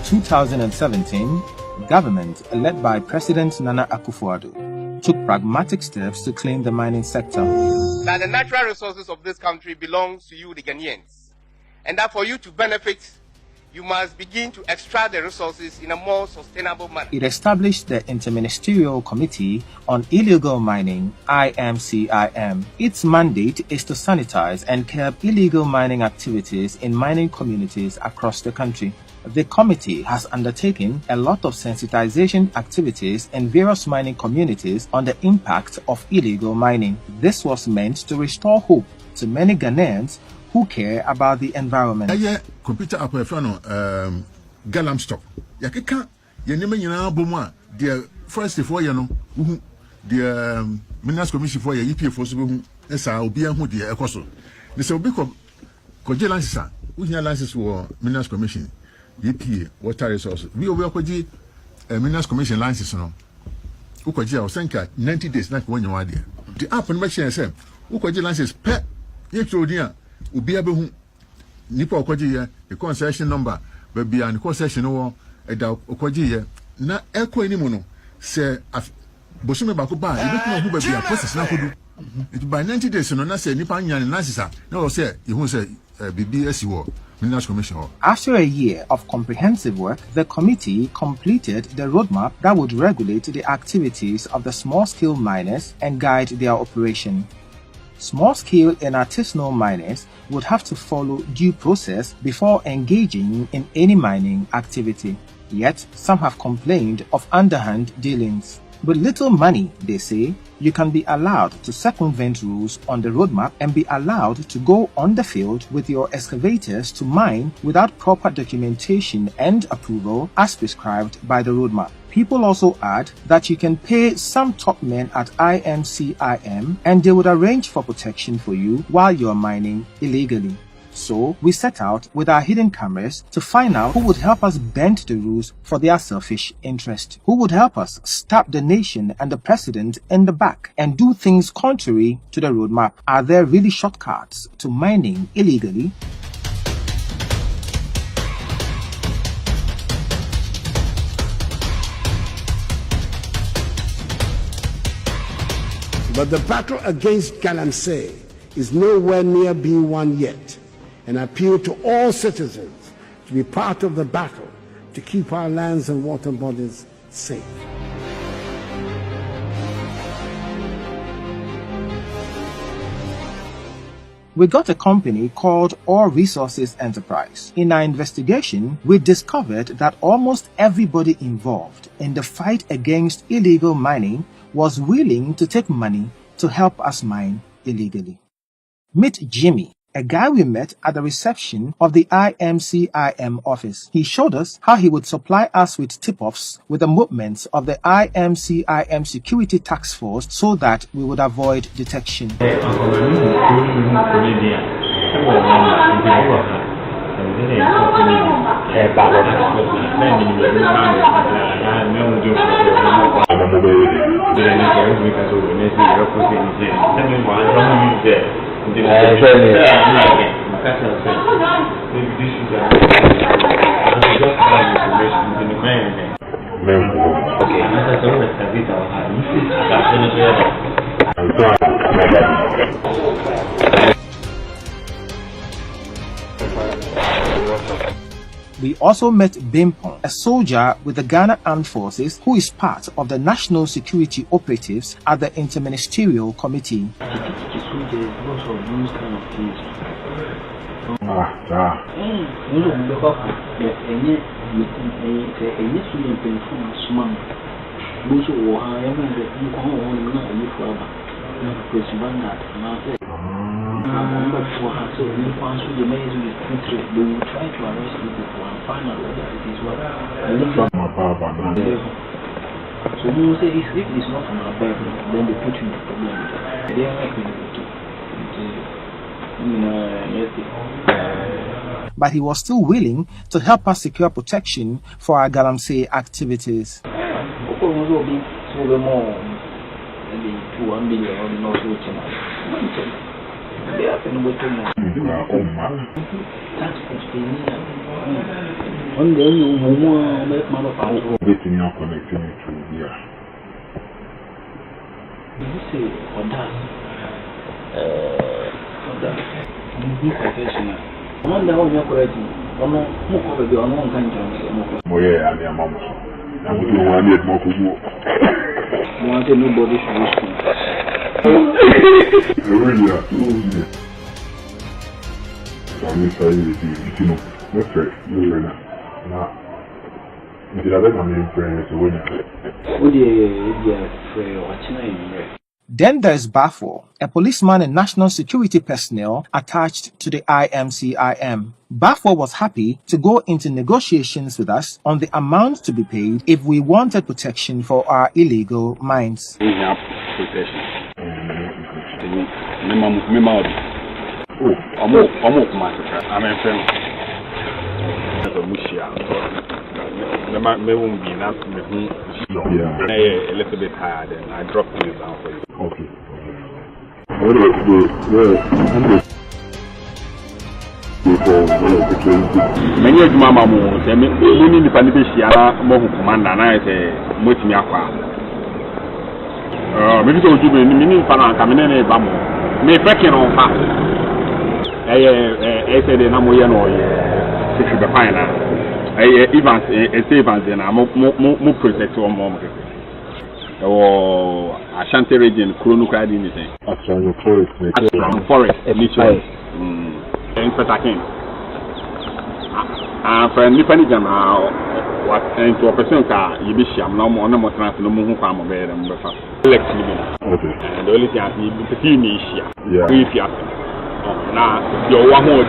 2017, government, led by President Nana Akufo-Addo, took pragmatic steps to claim the mining sector. That the natural resources of this country belongs to you, the Ghanaians, and that for you to benefit, you must begin to extract the resources in a more sustainable manner. It established the Interministerial Committee on Illegal Mining, IMCIM. Its mandate is to sanitize and curb illegal mining activities in mining communities across the country. The committee has undertaken a lot of sensitization activities in various mining communities on the impact of illegal mining. This was meant to restore hope to many Ghanaians who care about the environment. Computer app Galamsay. Yakeka yenema nyina bomu the first for ye no the Minerals Commission for ye EPF so be esa obi ahu de ekoso. Ne se obi ko license a uhia license for Minerals Commission EPA water resources. We obi akoji Minerals Commission license no. Ukoji a senka 90 days na ko nyawa de. The app no machine say ukoji license pe ye trodin a obi abehu nipa okoji ye the concession number baby and concession wo eda okoji ye na eko enimu no se bosume ba ko ba e betu hu baby a process na kodu it by 90 days no na se nipa nya na sisa na wo se e hu se bibi asi wo Minerals Commission. After a year of comprehensive work, the committee completed the roadmap that would regulate the activities of the small-scale miners and guide their operation. Small-scale and artisanal miners would have to follow due process before engaging in any mining activity. Yet, some have complained of underhand dealings. With little money, they say, you can be allowed to circumvent rules on the roadmap and be allowed to go on the field with your excavators to mine without proper documentation and approval as prescribed by the roadmap. People also add that you can pay some top men at IMCIM and they would arrange for protection for you while you're mining illegally. So we set out with our hidden cameras to find out who would help us bend the rules for their selfish interest. Who would help us stab the nation and the president in the back and do things contrary to the roadmap. Are there really shortcuts to mining illegally? But the battle against Galamsay is nowhere near being won yet, and I appeal to all citizens to be part of the battle to keep our lands and water bodies safe. We got a company called Ore Resources Enterprise. In our investigation, we discovered that almost everybody involved in the fight against illegal mining was willing to take money to help us mine illegally. Meet Jimmy, a guy we met at the reception of the IMCIM office. He showed us how he would supply us with tip-offs with the movements of the IMCIM security task force so that we would avoid detection. We also met Bimpon, a soldier with the Ghana Armed Forces who is part of the National Security Operatives at the Interministerial Committee. So you say if it's not from our Bible, then they put you in the problem. They are not going but he was still willing to help us secure protection for our Galamsay activities. On the more mama power. Everything you're connecting to here. You say on that. Professional. One day when you're correct, I'm not more of the unknown country. Oh, yeah, I'm your mom. I'm going to want it more to you. Want nobody should Really? I'm sorry, you know, what's right? You're right now. Did I let my friends win? Then there's Bafo, a policeman and national security personnel attached to the IMCIM. Bafo was happy to go into negotiations with us on the amount to be paid if we wanted protection for our illegal mines. We have protection. I'm a friend. Me won't be enough. A little bit tired, and I dropped this down for you. Okay. Many of Mamma Moon, they mean the Panibishia, Mohu Commander, and I say, Mutimiaqua. Maybe don't give me any meaning for our coming in a bamboo. May break on her. I said, I'm going to see the final. Evans, Evans, and I'm more protect one more. Or Ashanti region, Kurunuka, anything. Forest, literally. In Petakin. For Nippanigan, what into a person car, you be sham no more, no more trans, no more farm of bed and breakfast. Let's live in. And the only thing I need to see me here. If you have now, you're one more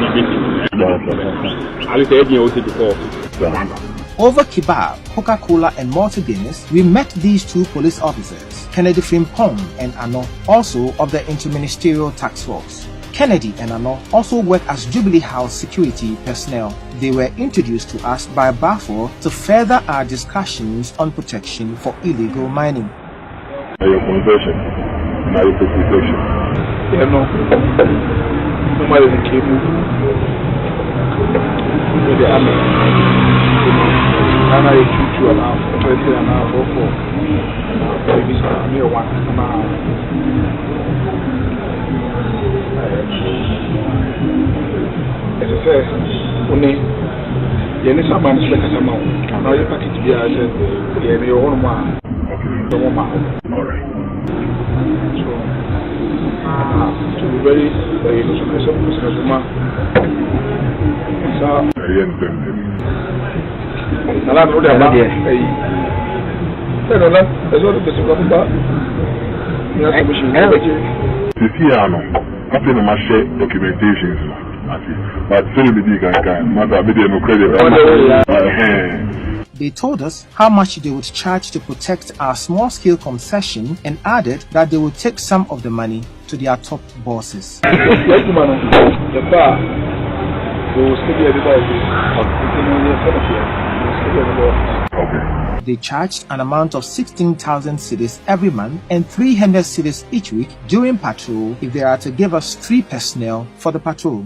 I'll say you before. Over kebab, Coca-Cola and Malta Guinness, we met these two police officers, Kennedy Frimpong and Ano, also of the Interministerial Task Force. Kennedy and Ano also work as Jubilee House security personnel. They were introduced to us by Bafo to further our discussions on protection for illegal mining. Your conversion, now your protection. Yeah, no. Nobody in cable. With the army. And I shoot you around, especially an hour for maybe some near one now. As I said, only you need someone to make a amount. Now you package be as your own one. The woman. Alright. So, to be very They told us how much they would charge to protect our small-scale concession and added that they would take some of the money to their top bosses. They charged an amount of 16,000 cedis every month and 300 cedis each week during patrol if they are to give us 3 personnel for the patrol.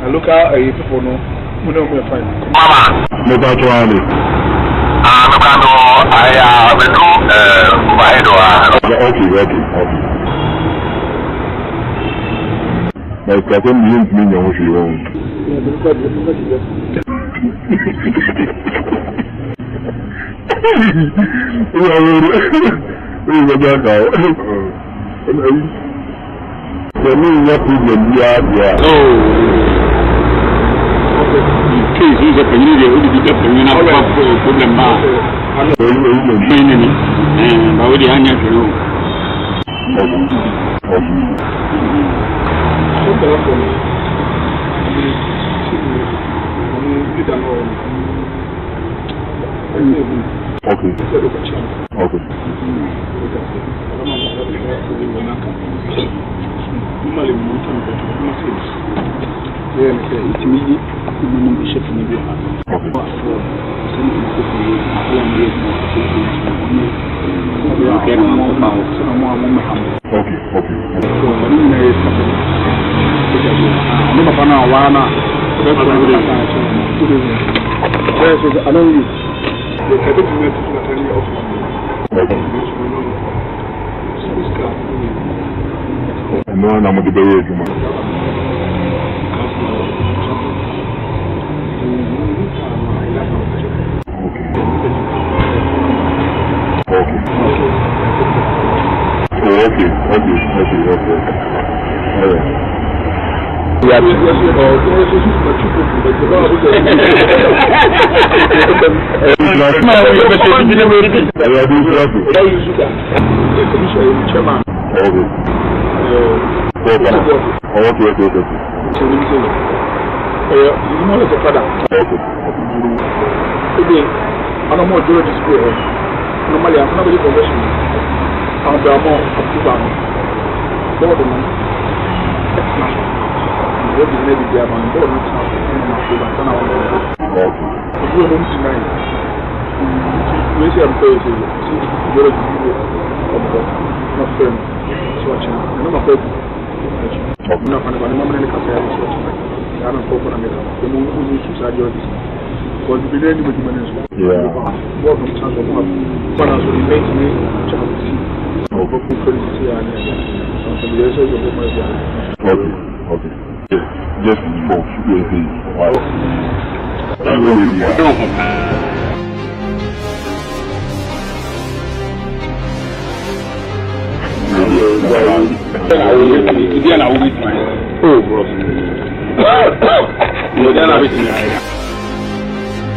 Look out, people know. We know we're fine. Mama, no, that's right. I will do okay. But I don't mean you what you want.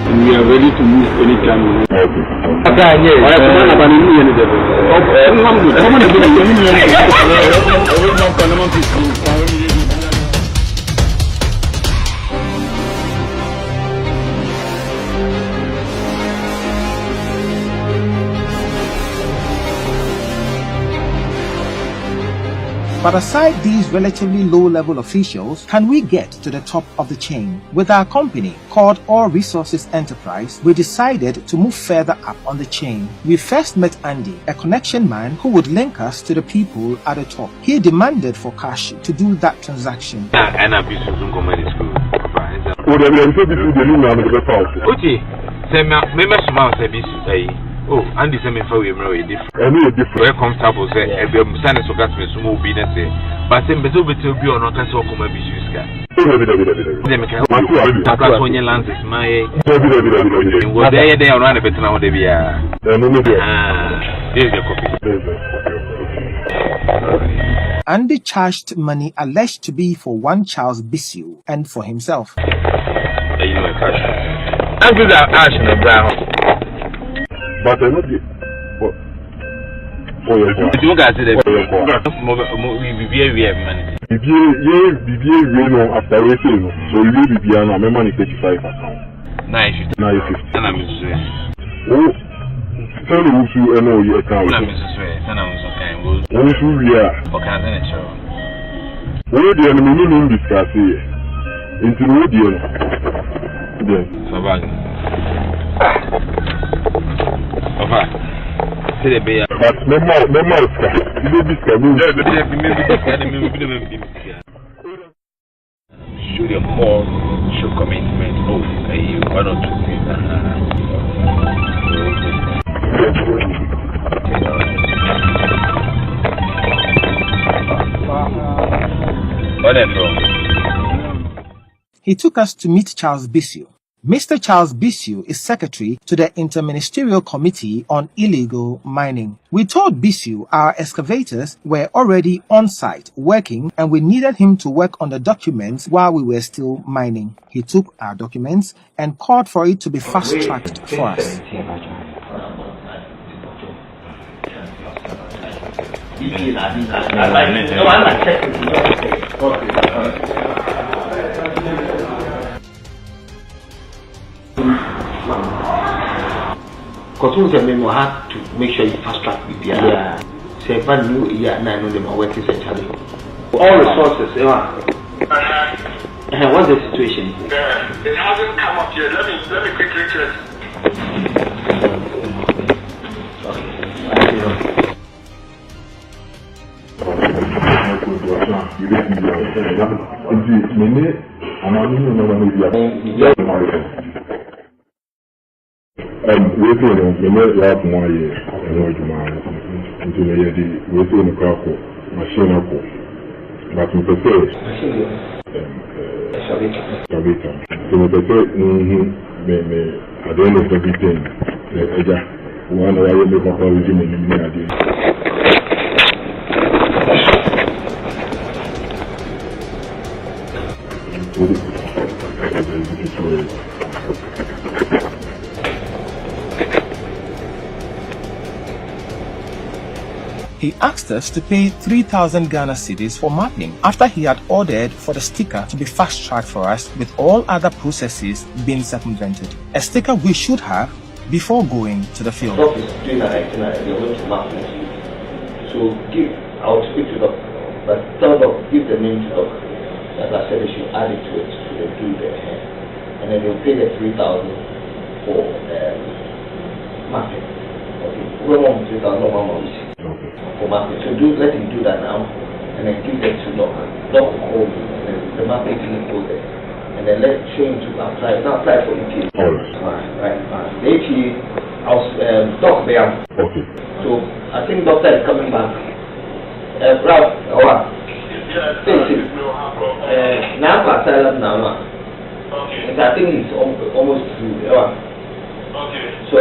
We are ready to move anytime. But aside these relatively low-level officials, can we get to the top of the chain? With our company, called All Resources Enterprise, we decided to move further up on the chain. We first met Andy, a connection man who would link us to the people at the top. He demanded for cash to do that transaction. Oh, Andy said me for we are different. Very comfortable say every Sunday so got me small be that say. But then beto beto be on okay so come be use ka. Dem ka o when your lands is my what they around a bit now they be here's the copy. Andy charged money alleged to be for one Charles Bissell and for himself. You know cash. And with that ash and brown. But I know the you guys said that we have money. After waiting, so you will be an money 35 account. 950. And I'm oh, tell you who know your account. I'm and I'm so kind. Who we are. Okay, show. Where the enemy discuss here? Into the so bad. But should your call, show commitment, one or two things. He took us to meet Charles Bissell. Mr. Charles Bissell is secretary to the Interministerial Committee on Illegal Mining. We told Bissell our excavators were already on site working and we needed him to work on the documents while we were still mining. He took our documents and called for it to be fast-tracked for us. EPP and I think I like it. No, I'm not checking. Because we have to make sure you fast track with the other. Say, if I knew yeah, I know them are working centrally. All resources, what's the situation? It hasn't come up yet. Let me quickly check. But we prefer Sabita. So we prefer at the end of everything, one hour make up our regime in the idea. He asked us to pay 3,000 Ghana cedis for mapping after he had ordered for the sticker to be fast-tracked for us with all other processes being circumvented. A sticker we should have before going to the field. So I'll speak to them, but tell them, give the name to them. As I said, they should add it to it, so they do their hand. And then they'll pay the 3,000 for mapping. Okay, we want 3,000 for mapping. So let him do that now, and then give them to Doc. Doc will call me, and then the mapping team will go there. And then let's show him to apply. Now apply for EPA. Right. The EPA, I'll Doc there. Okay. So I think doctor is coming back. Ralph, now for asylum now. Okay. I think it's almost through. Okay. So,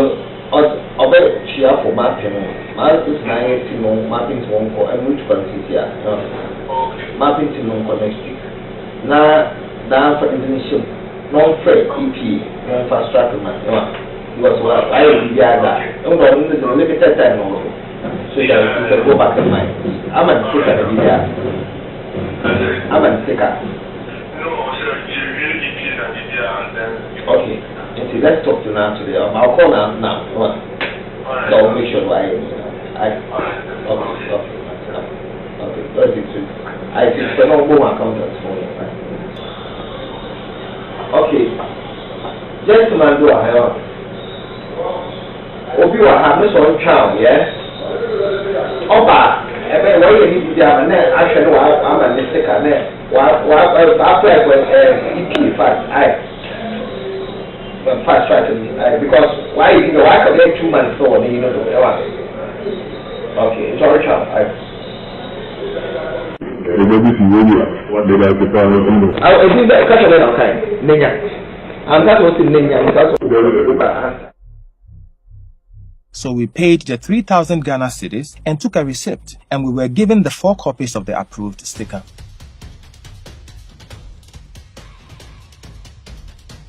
I'll bet she have for mapping. Mapping is 9 mapping is 1 for and which country here. Okay. Mapping to non next week. Now for Indonesia, non fair EP, non fast track man. Because what I will be that. I'm going to limited time also. So you can go back in mind. I'm a sticker the video. I'm a sticker. No, sir, you really keep it at the okay. See, let's talk to now today. I'll call now. So I'll make sure okay. Let's do it. I think the number one accountants for you. Okay. Gentlemen, do I have? Obi wa ha me so ntwa yes. Oba ebe wo ye ni dia na ahwe no ama ne sika na wa apply for EP fast fast track because why you know I can get 2 months so you know okay sorry child So we paid the 3,000 Ghana cedis and took a receipt, and we were given the 4 copies of the approved sticker.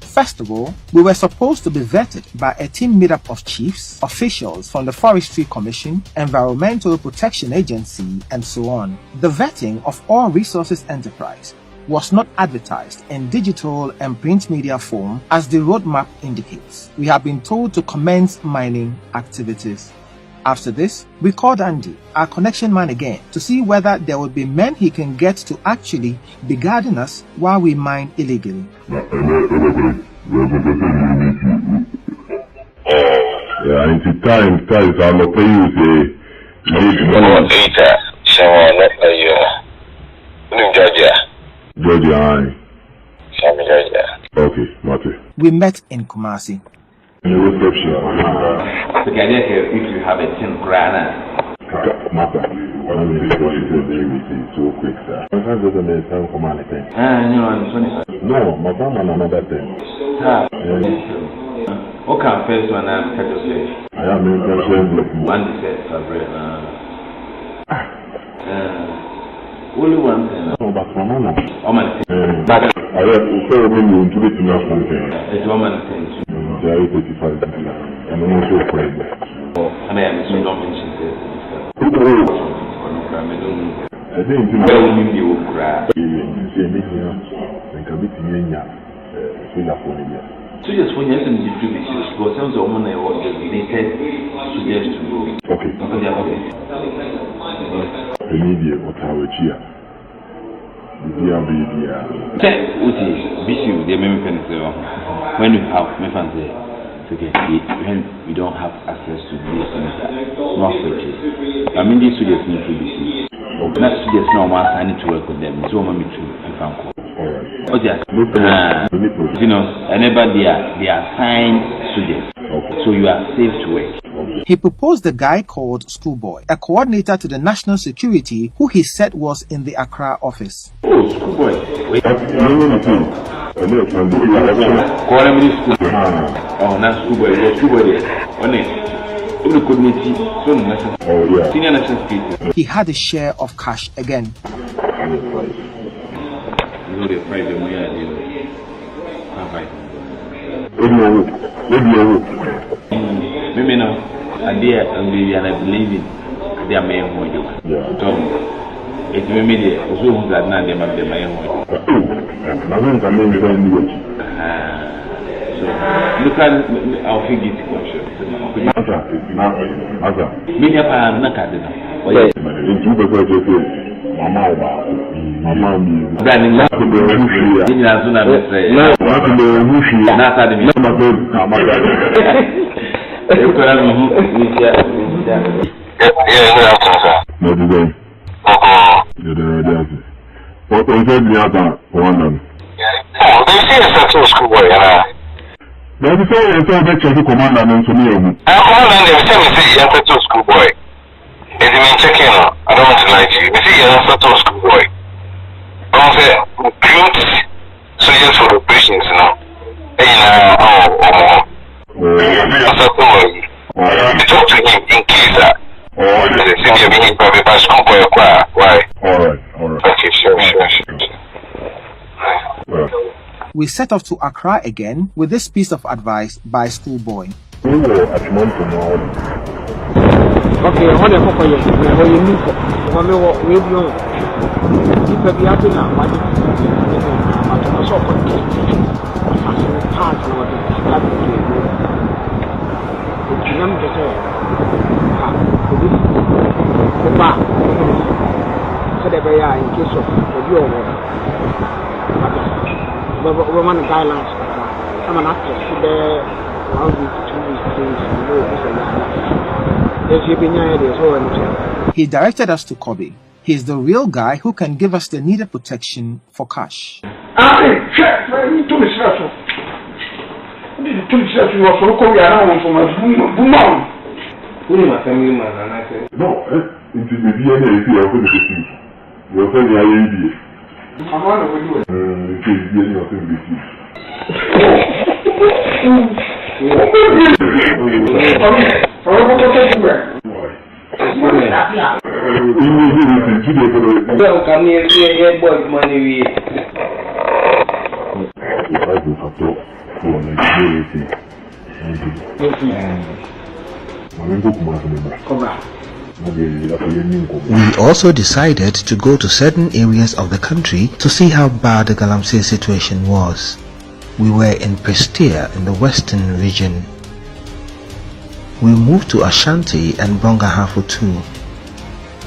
First of all, we were supposed to be vetted by a team made up of chiefs, officials from the Forestry Commission, Environmental Protection Agency, and so on. The vetting of All Resources Enterprise was not advertised in digital and print media form as the roadmap indicates. We have been told to commence mining activities. After this, we called Andy, our connection man again, to see whether there would be men he can get to actually be guarding us while we mine illegally. In time, I'm not paying you. Georgia. Okay, Mate. We met in Kumasi. In the reception. The idea here, if you have a 10 grand. Mata, one of the boys so quick, sir. My son doesn't make time for money. No, my family another thing. Okay, first one I'm Texas. I am in conscience. One says, only one thing. No, but for Mama. But I have to me to be enough something. It's woman thing. There is 85 and I'm also afraid. I mean, so don't mention this. I think you know, so just for yes and different issues, but some of the women are designated suggest to go. Okay. The media or how it's here. When you have when we don't have access to these things, not purchase. I mean, these students need to be seen. Not students now, I need to work with them. So, I'm going to you know, whenever they are assigned students, so you are safe to work. He proposed the guy called Schoolboy, a coordinator to the national security who he said was in the Accra office. Oh, Schoolboy. Wait. Oh, not Schoolboy. Schoolboy there. Senior national security. He had a share of cash again. You know the price of money I deal maybe now, I dare and I believe in their main point. So, it's maybe the Zoom that not them at the main point. So, look at our figure question. Media power, not at I don't want to lie to you. You see, you're not a schoolboy. I want to say, recruit soldiers for operations, you know. You talk to him in case that the city of being private by schoolboy. Why? Alright. Okay, sure. We set off to Accra again with this piece of advice by Schoolboy. Okay, what the fuck are you? What you need for? What me what we do? If we are doing now, what? But I'm so confused. As a part of what that we do. The number to say, the back. So that we are in case of the view of woman guidelines. I'm an actress. There, 1 week, 2 weeks, 3 weeks. You know, this is He directed us to Kobe. He's the real guy who can give us the needed protection for cash. We also decided to go to certain areas of the country to see how bad the Galamsay situation was. We were in Prestea in the western region. We moved to Ashanti and Brongahafu too.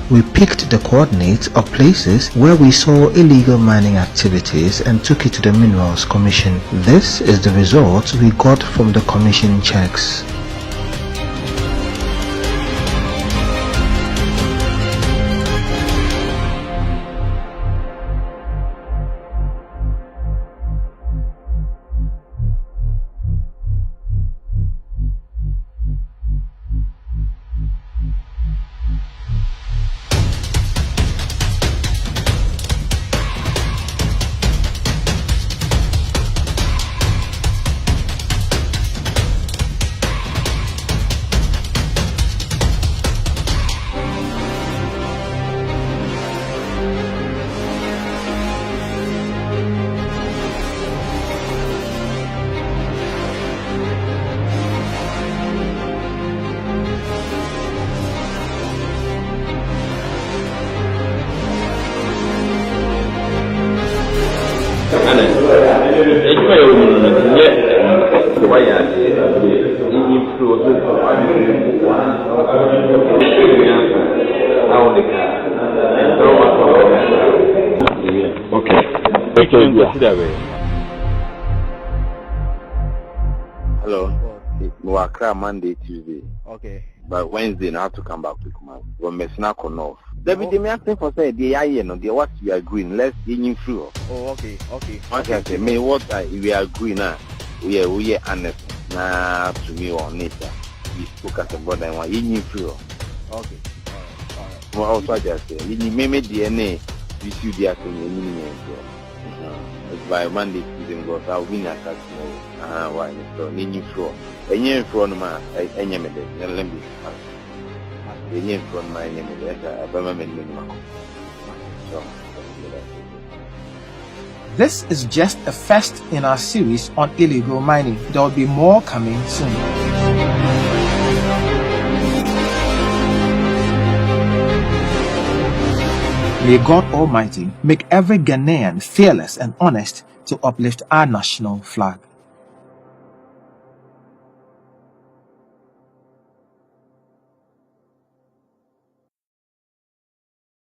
We picked the coordinates of places where we saw illegal mining activities and took it to the Minerals Commission. This is the result we got from the commission checks. Hello. Wakra Monday, Tuesday. Okay. But Wednesday, I have to come back to command. We're messing up on off. David, they asking for say the I no the what we are agreeing. Let's get in through. Oh, okay. What I say, me what we are agreeing now. We are honest. Nah, to me on it. We spoke as a brother and one in through. Okay. All right. Well, also I just say, you may make DNA. We see the acting. By Monday, Tuesday, goes I'll win a cat. Why? So, need through. And you're from my enemy. Let me. From my enemy. This is just a first in our series on illegal mining. There will be more coming soon. May God Almighty make every Ghanaian fearless and honest to uplift our national flag.